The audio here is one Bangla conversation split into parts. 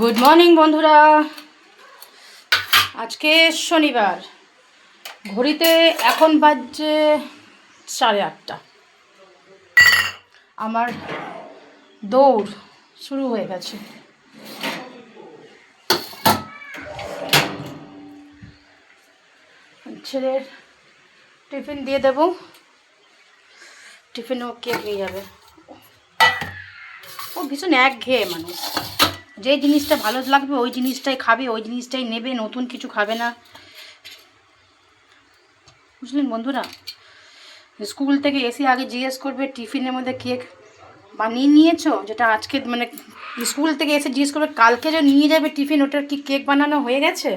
গুড মর্নিং বন্ধুরা। আজকে শনিবার, ঘড়িতে এখন বাজছে 8:30। আমার দৌড় শুরু হয়ে গেছে। ছেলের টিফিন দিয়ে দেব, টিফিনেও কেক নিয়ে যাবে। ও ভীষণ একঘেয়ে মানুষ, যে জিনিসটা ভালো লাগবে ওই জিনিসটাই খাবে, ওই জিনিসটাই নেবে, নতুন কিছু খাবে না। বুঝলেন বন্ধুরা, স্কুল থেকে এসে আগে জিজ্ঞেস করবে টিফিনের মধ্যে কেক বানিয়ে নিয়েছো, যেটা আজকে মানে স্কুল থেকে এসে জিজ্ঞেস করবে কালকে যে নিয়ে যাবে টিফিন, ওটার কি কেক বানানো হয়ে গেছে?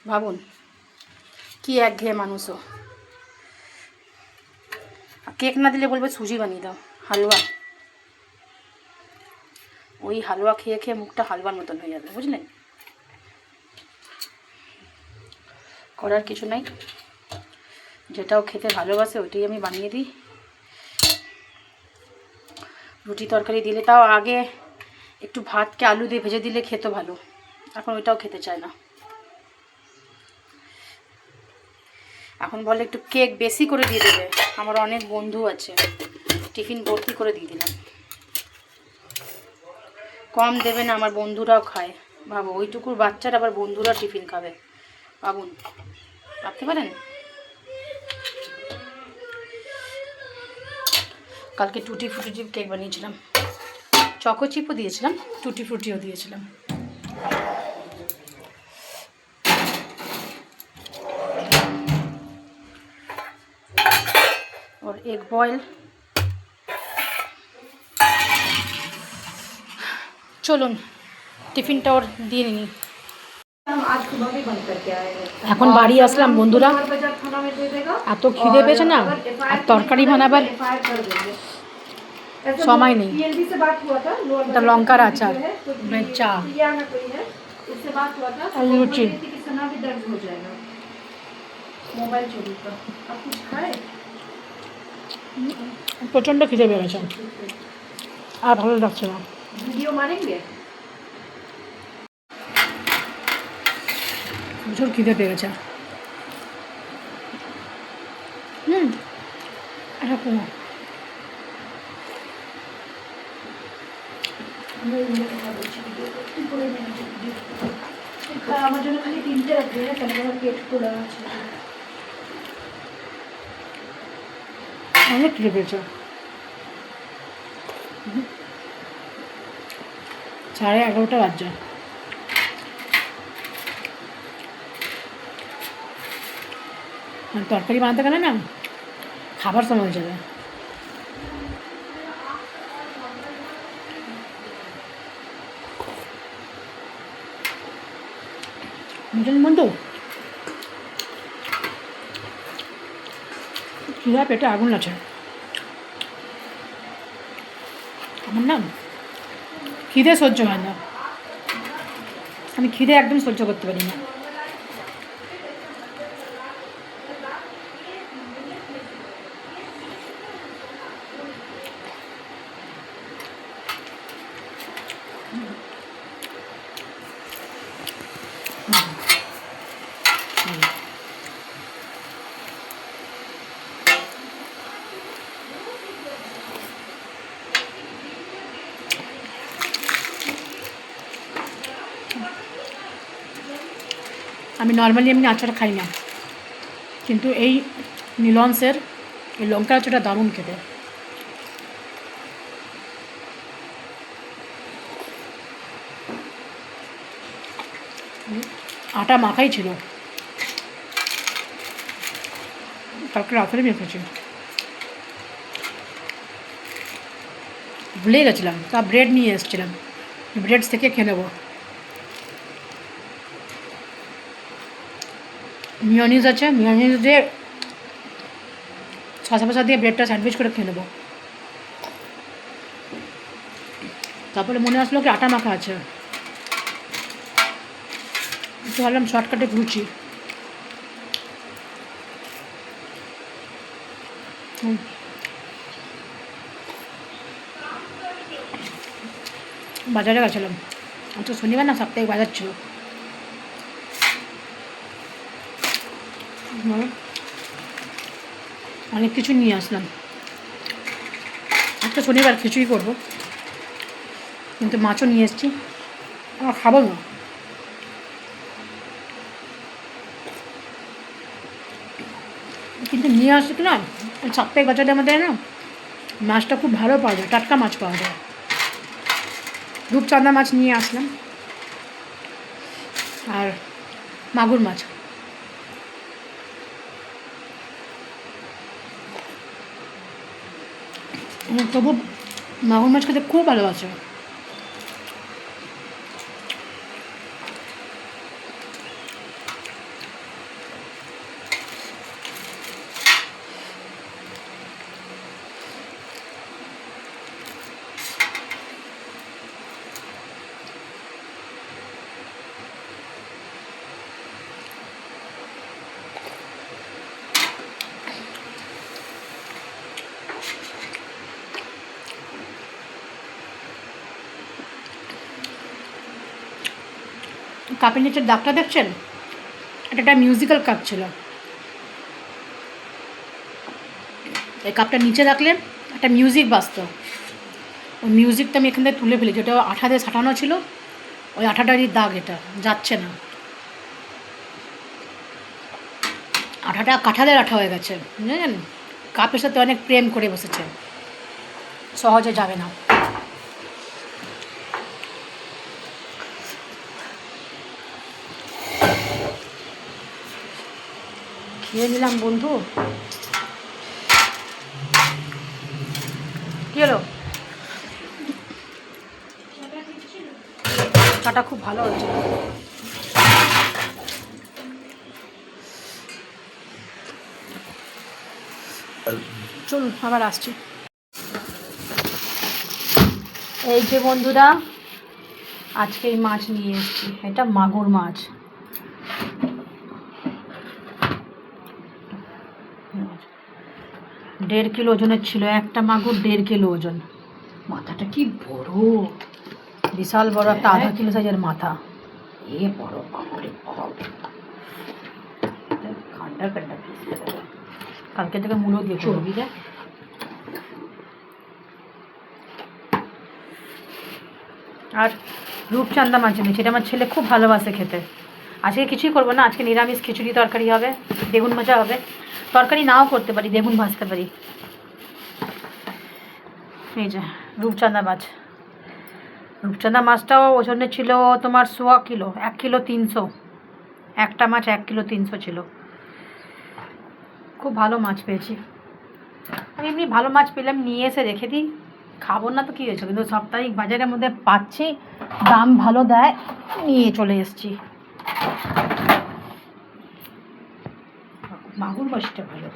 ভাবুন কি একঘেয়ে মানুষও। কেক না দিলে বলবে সুজি বানিয়ে দাও, হালুয়া। ওই হালুয়া খেয়ে খেয়ে মুখটা হালুয়ার মতন হয়ে যাবে, বুঝলেন। করার কিছু নাই, যেটাও খেতে ভালোবাসে ওইটাই আমি বানিয়ে দিই। রুটি তরকারি দিলে তাও আগে একটু ভাতকে আলু দিয়ে ভেজে দিলে খেতে ভালো, এখন ওইটাও খেতে চায় না। এখন বলে একটু কেক বেশি করে দিয়ে দেবে। আমার অনেক বন্ধু আছে, টিফিন ভর্তি করে দিয়ে দিলাম। কম দেবে না, আমার বন্ধুরাও খায়। ভাবো, ওইটুকুর বাচ্চারা আবার বন্ধুরা টিফিন খাবে, ভাবুন, ভাবতে পারেন? কালকে টুটি ফুটি কেক বানিয়েছিলাম, চকো চিপও দিয়েছিলাম, টুটি ফ্রুটিও দিয়েছিলাম। और एग बॉयल। চলুন টিফিনটা ওর দিয়ে নিই। এখন বাড়ি আসলাম বন্ধুরা, এত খিদে পেয়েছে না, আর তরকারি বানাবার সময় নেই। এটা লঙ্কার আচার, চা আর লুচি। প্রচণ্ড খিদে পেয়ে গেছে, আর ভালো লাগছে না। প্রচুর খিদে পেয়ে গেছে। এরকম আমার জন্য খালি 3টে রাখবে, কেন আমার পেট খোলা আছে। অনেক খিদে পেয়েছে। 11:30 বাজছে। তরকারি বানাতে গেলে না খাবার সময় যাবে। বুঝলেন বন্ধু, খিদা পেটে আগুন আছে আমার। না খিদে সহ্য হয় না, আমি খিদে একদম সহ্য করতে পারি না। আমি নর্মালি এমনি আচার খাই না, কিন্তু এই নিলন্সের এই লঙ্কা আচারটা দারুণ খেতে। আটা মাখাই ছিল, কালকে রাত্রে মেখেছি, ভুলে গেছিলাম। তা ব্রেড নিয়ে এসেছিলাম, ব্রেড থেকে খেয়ে নেবো। মিয়োনিজ আছে, মিয়োনিজ দিয়ে শসা ফসা দিয়ে ব্রেডটা স্যান্ডউইচ করে খেয়ে নেবো। তারপরে মনে আসলো কি আটা মাখা আছে, একটু ভাবলাম শর্টকাটে লুচি। বাজারে গেছিলাম, তো শনিবার না সাপ্তাহিক বাজার ছিল, অনেক কিছু নিয়ে আসলাম। একটা শনিবার খিচুড়ি করবো, কিন্তু মাছও নিয়ে এসেছি, আমার খাবো না। কিন্তু নিয়ে আসছি না, সাপ্তাহিক বাজারে আমাদের না মাছটা খুব ভালো পাওয়া যায়, টাটকা মাছ পাওয়া যায়। রূপচাঁদা মাছ নিয়ে আসলাম আর মাগুর মাছ। তবু মাগুর মাছ খেতে খুব ভালোবাসে। কাপের নিচের দাগটা দেখছেন, এটা একটা মিউজিক্যাল কাপ ছিল। এই কাপটা নিচে রাখলে একটা মিউজিক বাজতো, ওই মিউজিকটা আমি এখান থেকে তুলে ফেলি, যেটা আঠা দিয়ে সাঁটানো ছিল, ওই আঠাটারই দাগ, এটা যাচ্ছে না। আঠাটা কাঁঠালের আঠা হয়ে গেছে, বুঝলেন? কাপের সাথে অনেক প্রেম করে বসেছে, সহজে যাবে না। খেয়ে নিলাম বন্ধু। কি হলো? চাটা খুব ভালো হচ্ছে। চলুন আবার আসছি। এই যে বন্ধুরা, আজকে এই মাছ নিয়ে এসেছি, এটা মাগুর মাছ। দেড় কিলো ওজনের ছিল, একটা মাগুর 1.5 কিলো ওজন। মাথাটা কি বড়, বিশাল বড়, একটা আধা কিলো সাইজের মাথা। এ বড়, বাপরে বাপ। খান্ডা খান্ডা পিস, কালকে থেকে মুলো দিয়ে চর্বি দেয়। আর রূপচাঁদা মাছ এনেছি, এটা আমার ছেলে খুব ভালোবাসে খেতে। আজকে কিছুই করবো না, আজকে নিরামিষ খিচুড়ি তরকারি হবে, বেগুন ভাজা হবে। তরকারি নাও করতে পারি, বেগুন ভাজতে পারি। এই যে রূপচাঁদা মাছ। রূপচাঁদা মাছটাও ওজনে ছিল তোমার 1.25 কিলো, 1 কিলো 300। একটা মাছ 1 কিলো 300 ছিল। খুব ভালো মাছ পেয়েছি। আমি এমনি ভালো মাছ পেলাম নিয়ে এসে রেখে দিই, খাবো না তো কী হয়েছে, কিন্তু সাপ্তাহিক বাজারের মধ্যে পাচ্ছি, দাম ভালো দেয়, নিয়ে চলে এসেছি। মাগুর মাছটা ভালো,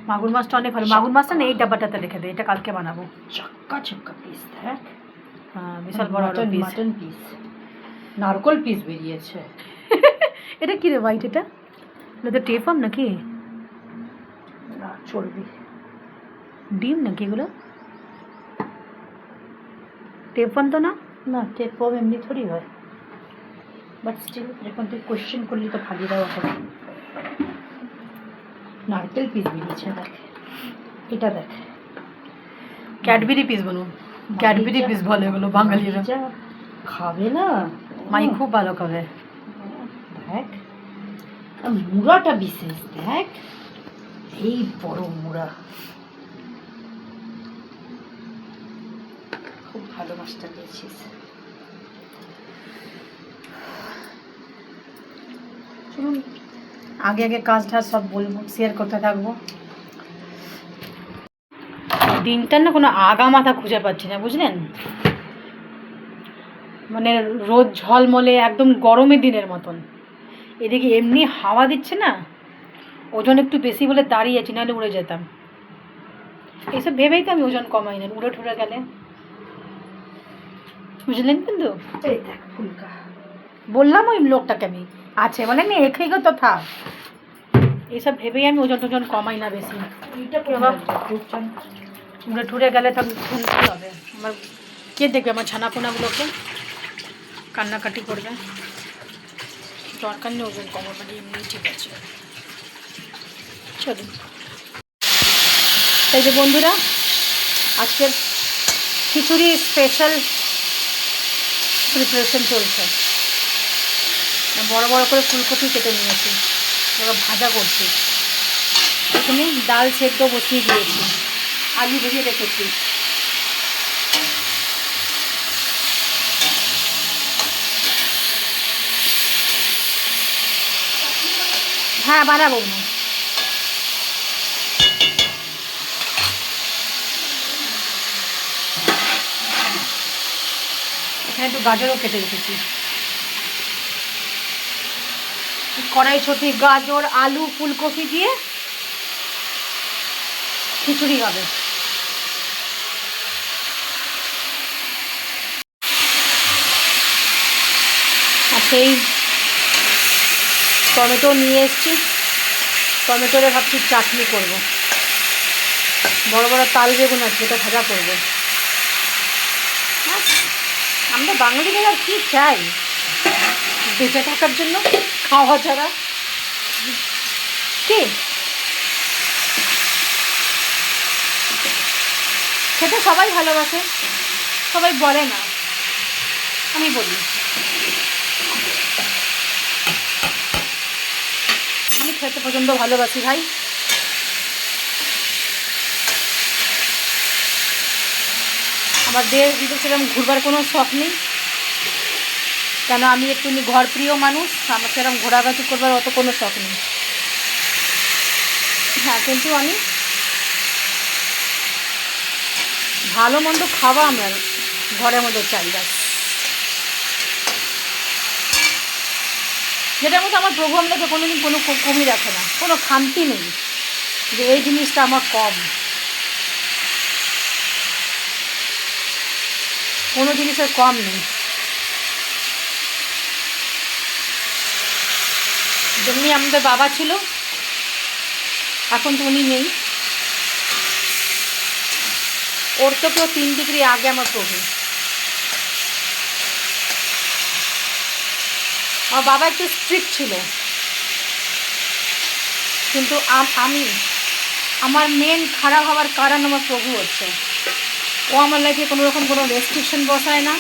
মাগুর মাছটা অনেক ভালো। মাগুর মাছটা না এই ডাব্বাটাতে রেখে দেয়, এটা কালকে বানাবো। চাক্কা চাক্কা পিস দেখ, হ্যাঁ বিশাল বড় মাটন পিস, নারকল পিস বেরিয়েছে। এটা কী রে হোয়াইট, এটা তো টেফাম নাকি? না চর্বি, ডিম নাকি এগুলো? টেফাম তো না, না টেফাম এমনি থোড়ি হয়, বাট স্টিল যখন তুই কোয়েশ্চেন করলি তো ফালিয়ে দেওয়া হবে। নারকেল পিস বেরিয়েছে দেখ, এটা দেখ, ক্যাডবেরি পিস বলুন, ক্যাডবেরি পিস বলে এগুলো বাঙালিরা। খাবে না, মাই খুব ভালো খাবে। দেখ মুড়াটা বিশেষ, দেখ এই বড় মুড়া, খুব ভালো মাছটা পেয়েছিস। শুনুন, আগে আগে কাজটা সব বলবো, শেয়ার করতে থাকবো। দিনটার না কোনো আগা মাথা খুঁজে পাচ্ছি না, বুঝলেন? মানে রোদ ঝলমলে একদম গরমের দিনের মতন, এদিকে এমনি হাওয়া দিচ্ছে না, ওজন একটু বেশি বলে দাঁড়িয়ে আছি, নাহলে উড়ে যেতাম। এইসব ভেবেই তো আমি ওজন কমাই না, উড়ে ঠুড়ে গেলে, বুঝলেন? কিন্তু এই দেখ ফুলকা, বললাম ওই লোকটাকে আমি আছে বলে নি এখানে গো তো থাক, এইসব ভেবেই আমি ওজন টোজন কমাই না বেশি। উড়ে ঠুড়ে গেলে তখন ফুলতে হবে আমার, কে দেখবে আমার ছানাপোনাগুলোকে? কান্নাকাটি করবে, দরকার নেই ওজন কমাবার, এমনি ঠিক আছে। চলুন, এই যে বন্ধুরা আজকের খিচুড়ি স্পেশাল প্রিপারেশন চলছে। বড় বড় করে ফুলকপি কেটে নিয়েছি, ওরা ভাজা করছি। এখানে ডাল সেদ্ধ বসিয়ে দিয়েছি, আলু ভেজে রেখেছি। হ্যাঁ বানাবো না, এখানে একটু গাজরও কেটে রেখেছি। কড়াইশুঁটি, গাজর, আলু, ফুলকপি দিয়ে খিচুড়ি হবে। আর সেই টমেটো নিয়ে এসেছি, টমেটোরে ভাবছি চাটনি করব। বড় বড় তাল বেগুন আছে, এটা ভাজা করব। আমরা বাঙালিদের আর কী চাই বেঁচে থাকার জন্য, খাওয়া ছাড়া কি? খেতে সবাই ভালোবাসে, সবাই বলে না, আমি বলি। আমি খেতে পছন্দ ভালোবাসি ভাই। আমার দেশ বিদেশে সেরকম ঘুরবার কোনো শখ নেই, কেন আমি একটু ঘর প্রিয় মানুষ, আমার সেরকম ঘোরাঘুরি করবার অত কোনো শখ নেই। হ্যাঁ, কিন্তু আমি ভালো মন্দ খাওয়া আমরা ঘরের মধ্যে চাই, ব্যাস। যেটার মধ্যে আমার প্রভু আমাকে কোনোদিন কোনো কমই রাখে না, কোনো খামতি নেই যে এই জিনিসটা আমার কম, কোনো জিনিসের কম নেই। যেমনি আমাদের বাবা ছিল, এখন তো উনি নেই, ওর তো কেউ 3 ডিগ্রি আগে আমার প্রভু। আমার বাবা একটু স্ট্রিক্ট ছিল, কিন্তু আমার মেন খারাপ হওয়ার কারণ আমার প্রভু হচ্ছে। ও আমার লাইফে কোনো রকম কোনো রেস্ট্রিকশন বসায় না,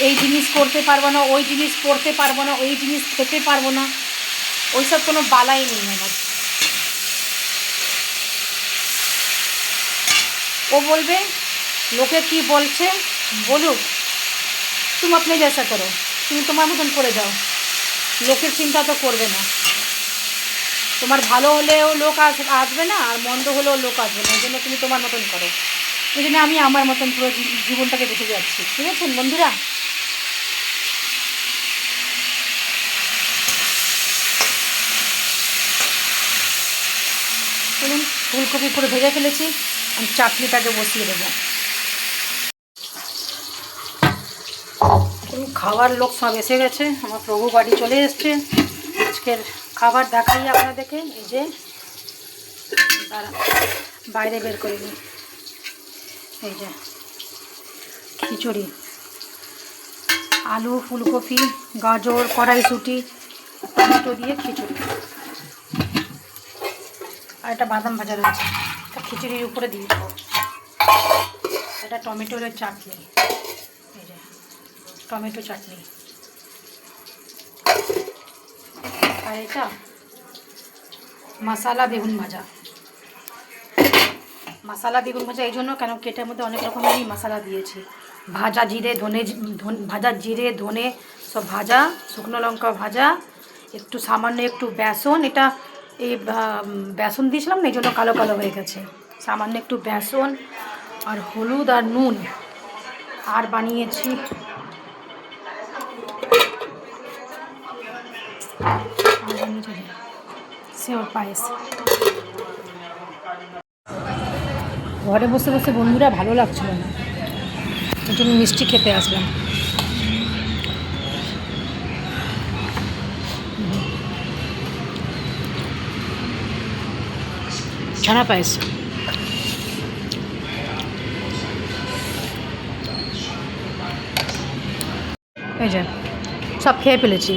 এই জিনিস করতে পারবো না, ওই জিনিস পড়তে পারবো না, ওই জিনিস খেতে পারবো না, ওইসব কোনো বালাই নেই আমার। ও বলবে লোকে কি বলছে বলুক, তুমি আপনি জেসা করো, তুমি তোমার মতন করে যাও, লোকের চিন্তা তো করবে না। তোমার ভালো হলেও লোক আসবে না, আর মন্দ হলেও লোক আসবে না, এই জন্য তুমি তোমার মতন করো। এই জন্য আমি আমার মতন পুরো জীবনটাকে বেঁচে যাচ্ছি, ঠিক আছে বন্ধুরা? বলুন, ফুলকপি পুরো ভেজে ফেলেছি, আমি চাটনিটাকে বসিয়ে দেবো। খাবার লোক সব এসে গেছে, আমার প্রভু বাড়ি চলে এসছে। আজকের খাবার দেখাই আপনাদেরকে, এই যে বাইরে বের করে নিই, এই যে খিচুড়ি, আলু, ফুলকপি, গাজর, কড়াইশুঁটি, টমেটো দিয়ে খিচুড়ি, আর একটা বাদাম ভাজা রয়েছে, এটা খিচুড়ির উপরে দিয়ে দেবো। এটা টমেটোর চাটনি, এই যে টমেটো চাটনি, আর এটা মশালা বেগুন ভাজা। মশালা বেগুন ভাজা এই জন্য কেন, এটার মধ্যে অনেক রকমেরই মশলা দিয়েছি, ভাজা জিরে, ভাজা জিরে, ধনে সব ভাজা, শুকনো লঙ্কা ভাজা, একটু সামান্য একটু বেসন, এটা এই বেসন দিয়েছিলাম না, এই জন্য কালো কালো হয়ে গেছে। সামান্য একটু বেসন আর হলুদ আর নুন, আর বানিয়েছি সেওর পায়েস। ঘরে বসে বসে বন্ধুরা ভালো লাগছিল না, ওই জন্য মিষ্টি খেতে আসলাম। ছানা পায়েস। এই যে সব খেয়ে ফেলেছি,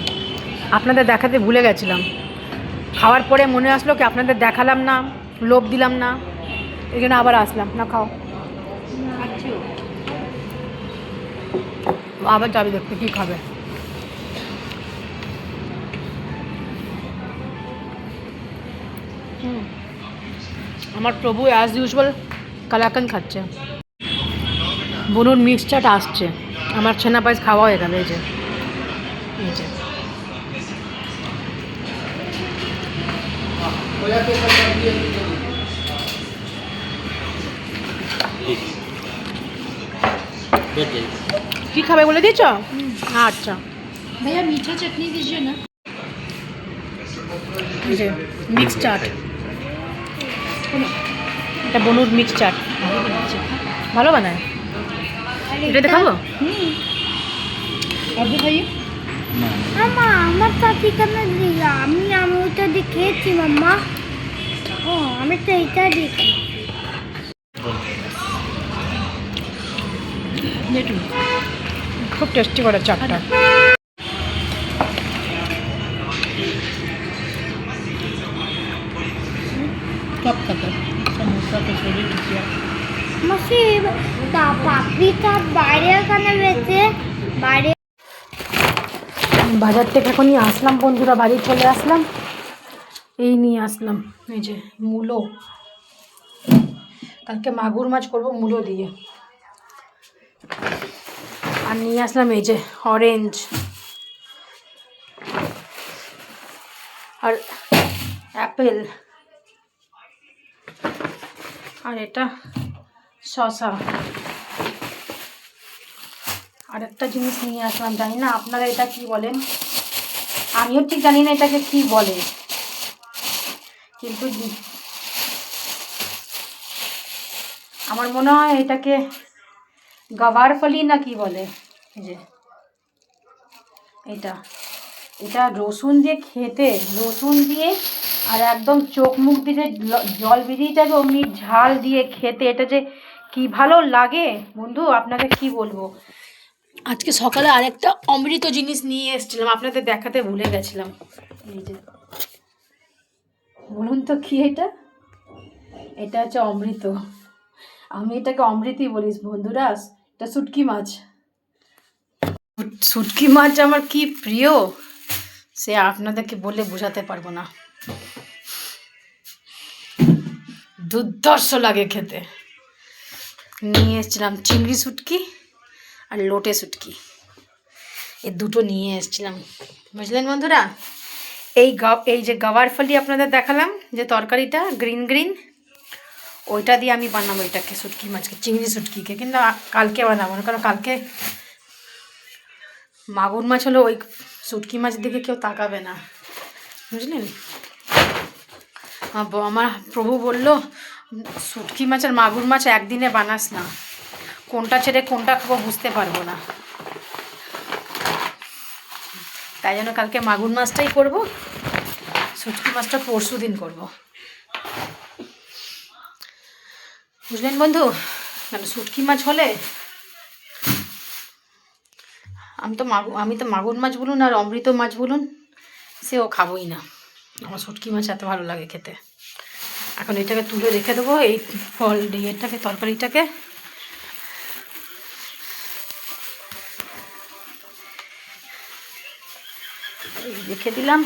আপনাদের দেখাতে ভুলে গেছিলাম। খাওয়ার পরে মনে আসলো কি আপনাদের দেখালাম না, লোভ দিলাম না, এই জন্য আবার আসলাম। না খাও, আবার যাবি দেখতে কী খাবে। আমার প্রভু অ্যাজ ইউজুয়াল কালাকান খাচ্ছে। বলুন মিক্সচারটা আসছে, আমার ছেনা পায়েস খাওয়া হয়ে গেল। এই যে এই যে কি খাবে বলে দিয়েছ? আচ্ছা भैया मीठा चटनी दीजिए ना। এই যে মিক্স চাট, এটা বনুর মিক্স চাট, ভালো বানায়। এটা দেখাবো? और दिखाइए। মামা আমার চাচি কেন দিলা? আমি ওইটা দেখেছি মাম্মা। ও আমি তো এইটা দেখি। খুব টেস্টি করে চাটটা। कब तक है समोसा कचौड़ी टिकिया? মাসি তা পাপড়ি চাট বাইরে ওখানে বেচে বাইরে। বাজার থেকে এখনই আসলাম বন্ধুরা, বাড়ি চলে আসলাম, এই নিয়ে আসলাম এই যে মূলো। কালকে মাগুর মাছ করবো মূলো দিয়ে। আর নিয়ে আসলাম এই যে অরেঞ্জ আর অ্যাপেল, আর এটা শসা। আর একটা জিনিস নিয়ে আসলাম, জানি না আপনারা এটা কি বলেন, আমিও ঠিক জানি না এটাকে কি বলে, কিন্তু আমার মনে হয় এটাকে গাওয়ার ফলি না কি বলে। এই যে এটা এটা রসুন দিয়ে খেতে, রসুন দিয়ে আর একদম চোখ মুখ দিয়ে জল বেরিয়ে যাবে অমনি ঝাল দিয়ে খেতে, এটা যে কি ভালো লাগে বন্ধু, আপনাকে কি বলবো। আজকে সকালে আরেকটা অমৃত জিনিস নিয়ে এসেছিলাম, আপনাদের দেখাতে ভুলে গেছিলাম। এই যে বলুন তো কি এটা? এটা হচ্ছে অমৃত, আমি এটাকে অমৃতই বলিস বন্ধুরা। এটা শুটকি মাছ, শুটকি মাছ আমার কি প্রিয় সে আপনাদেরকে বলে বোঝাতে পারবো না, দুর্ধর্ষ লাগে খেতে। নিয়ে এসেছিলাম চিংড়ি শুটকি আর লোটে শুটকি, এই দুটো নিয়ে এসেছিলাম, বুঝলেন বন্ধুরা। এই যে গাওয়ার ফলি আপনাদের দেখালাম যে তরকারিটা গ্রিন গ্রিন, ওইটা দিয়ে আমি বানাবো এটাকে, শুটকি মাছকে, চিংড়ি শুটকিকে, কিন্তু কালকে বানাবো না, কারণ কালকে মাগুর মাছ হলো, ওই শুটকি মাছ দিকে কেউ তাকাবে না, বুঝলেন। আমার প্রভু বলল শুটকি মাছ আর মাগুর মাছ একদিনে বানাস না, কোনটা ছেড়ে কোনটা খাবো বুঝতে পারবো না, তাই জন্য কালকে মাগুর মাছটাই করব, শুটকি মাছটা পরশু দিন করবো, বুঝলেন বন্ধু। মানে শুটকি মাছ হলে আমি তো মাগুর মাছ বলুন আর অমৃত মাছ বলুন সেও খাবোই না, আমার শুটকি মাছ এত ভালো লাগে খেতে। এখন এটাকে তুলে রেখে দেবো, এই এটাকে তরকারিটাকে। রেখে দিলাম,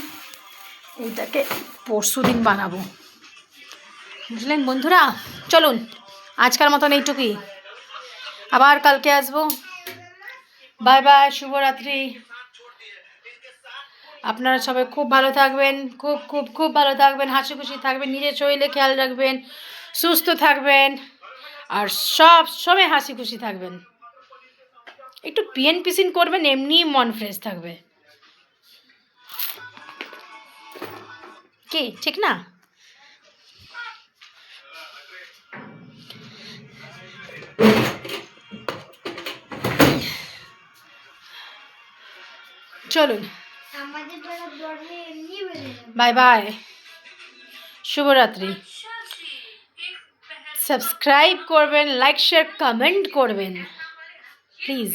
এইটাকে পরশু দিন বানাবো, বুঝলেন বন্ধুরা। চলুন আজকের মতন এইটুকুই, আবার কালকে আসবো। বাই বাই, শুভরাত্রি। আপনারা সবাই খুব ভালো থাকবেন, খুব খুব খুব ভালো থাকবেন, হাসি খুশি থাকবেন, নিজের শরীরে খেয়াল রাখবেন, সুস্থ থাকবেন, আর সব সময় হাসি খুশি থাকবেন। একটু পিএন পিসিন করবেন, এমনি মন ফ্রেশ থাকবে, কি ঠিক না? চলুন বাই বাই, শুভরাত্রি। সাবস্ক্রাইব করবেন, লাইক শেয়ার কমেন্ট করবেন প্লিজ।